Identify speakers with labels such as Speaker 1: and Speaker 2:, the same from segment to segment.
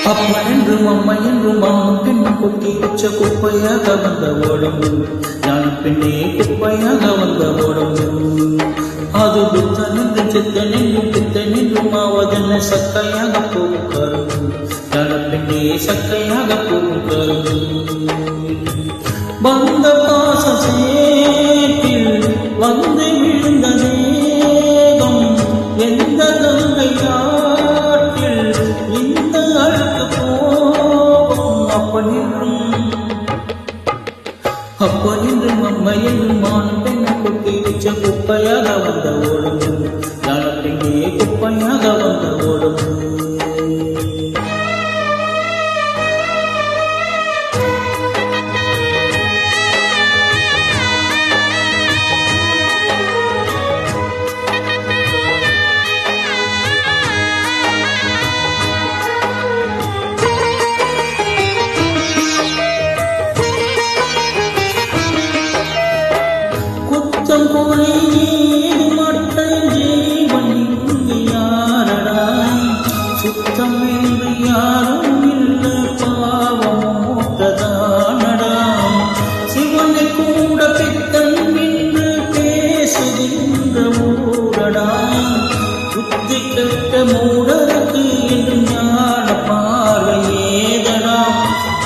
Speaker 1: அப்பா என்றும் அம்மா என்றும் ஆணும் பெண்ணும் கொட்டி உச்ச குப்பையாக வந்த உடம்பு ஞானம் பெண்ணே குப்பையாக வந்த உடம்பு அது புத்தன் என்றும் சித்தன் என்றும் பித்தன் என்றும் ஆவதென்ன சக்கையாக போகும் கரும்பு ஞானம் பெண்ணே சக்கையாக போகும் கரும்பு வந்த பாச சேற்றில் வந்து விழுந்த தேகம் எந்த கங்கையா அப்பா என்றும் அம்மா என்றும் ஆணும் பெண்ணும் கொட்டி வச்ச குப்பையாக வந்த ஓடம்பு ஞானப்பெண்ணே குப்பையாக வந்த ஓடம்பு சுத்தம் என்று யாரும் இல்லை பாவமோட்டதானடா சிவனை கூட பித்தன் என்று பேசுகின்ற ஊரடா புத்தி கெட்ட மூடருக்கு என்று ஞான பார்வையேதடா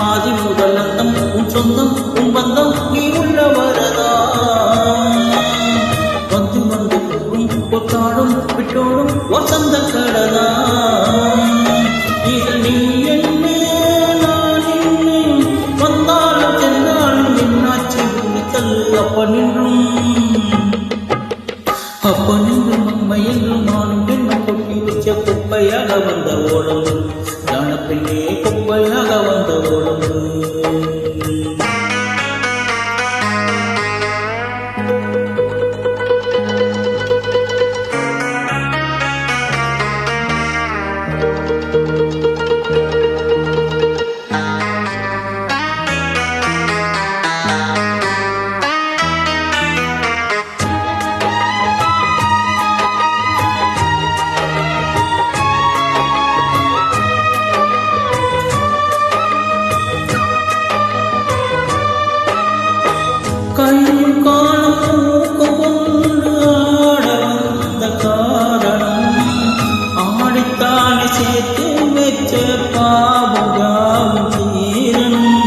Speaker 1: ஆதி முதல் அந்தம் உன் சொந்தம் உன் பந்தம் நீ உள்ளவரதா வந்து வந்து கொத்தாடும் விட்டோடும் வசந்த கடலா இது நீ என்ன நான் என்ன வந்தாலும் சென்றாலும் என்னாச்சு விழித்தல் அப்ப நின்றும் அம்மா என்றும் நானும் பெண்ணும் கொட்டி வச்ச குப்பையாக வந்த ஓடம்பு ஞானப்பெண்ணே குப்பையாக வந்த ஓடம்பு கையும் காலம் கொண்டு ஆட வந்த காரணம் ஆடித்தானே சேர்த்து வச்ச பாவம் யாவும் தீரணும்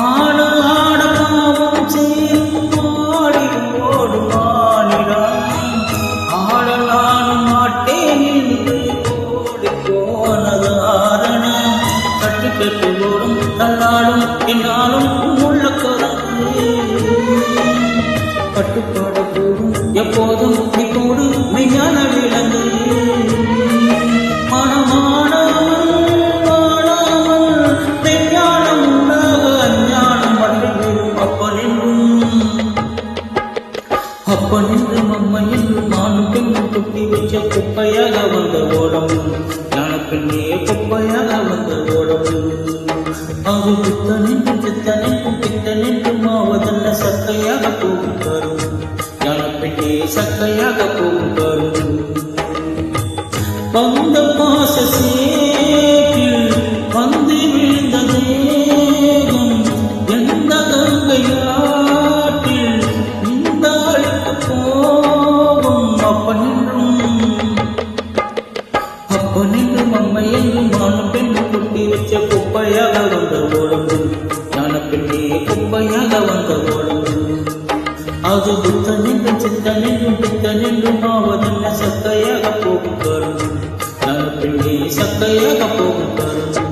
Speaker 1: ஆட ஆட பாவம் சேரும் ஆடி ஓடு மானிடம் ஆட நானும் மாட்டேன் என்று ஓடி போனதாரண கட்டு கட்டு ஓடும் தள்ளாடும் என்னாலும் உள்ள கட்டுப்பாட போடும் எப்போதும் நீ கூடு மெய்ஞான விளங்கு மனமானவன் மெய்ஞானம் உண்டாக அஞ்ஞானம் மண்ணில் அப்பன் என்றும் அம்மா என்றும் நானும் பெண்ணும் கொட்டி வச்ச குப்பையாக வந்த ஓடம்பு ஞானப்பெண்ணே குப்பையாக வந்த ஓடம்பு அது புத்தன் என்றும் சித்தன் என்றும் பித்தன் என்றும் ஆவதல்ல சக்கையாக போகும் கரும்பு ஞானப்பெண்ணே சக்கையாக போகும் கரும்பு வந்த பாச சேற்றில் வந்து விழுந்த தேகம் எந்த கங்கையாற்றில் இந்த அழுக்கு போகும் அப்பனின்றும் அம்மை என்றும் நானும் பெண்ணும் கொட்டி வச்ச குப்பையாக வந்த ஓடம்பு ஞானப்பெண்ணே குப்பையாக வந்த ஓடம்பு அது புத்தன் என்றும் சித்தன் என்றும் பித்தன் என்றும் ஆவதென்ன சக்கையாக போகும் கரும்பு ஞானப்பெண்ணே சக்கையாக போகும் கரும்பு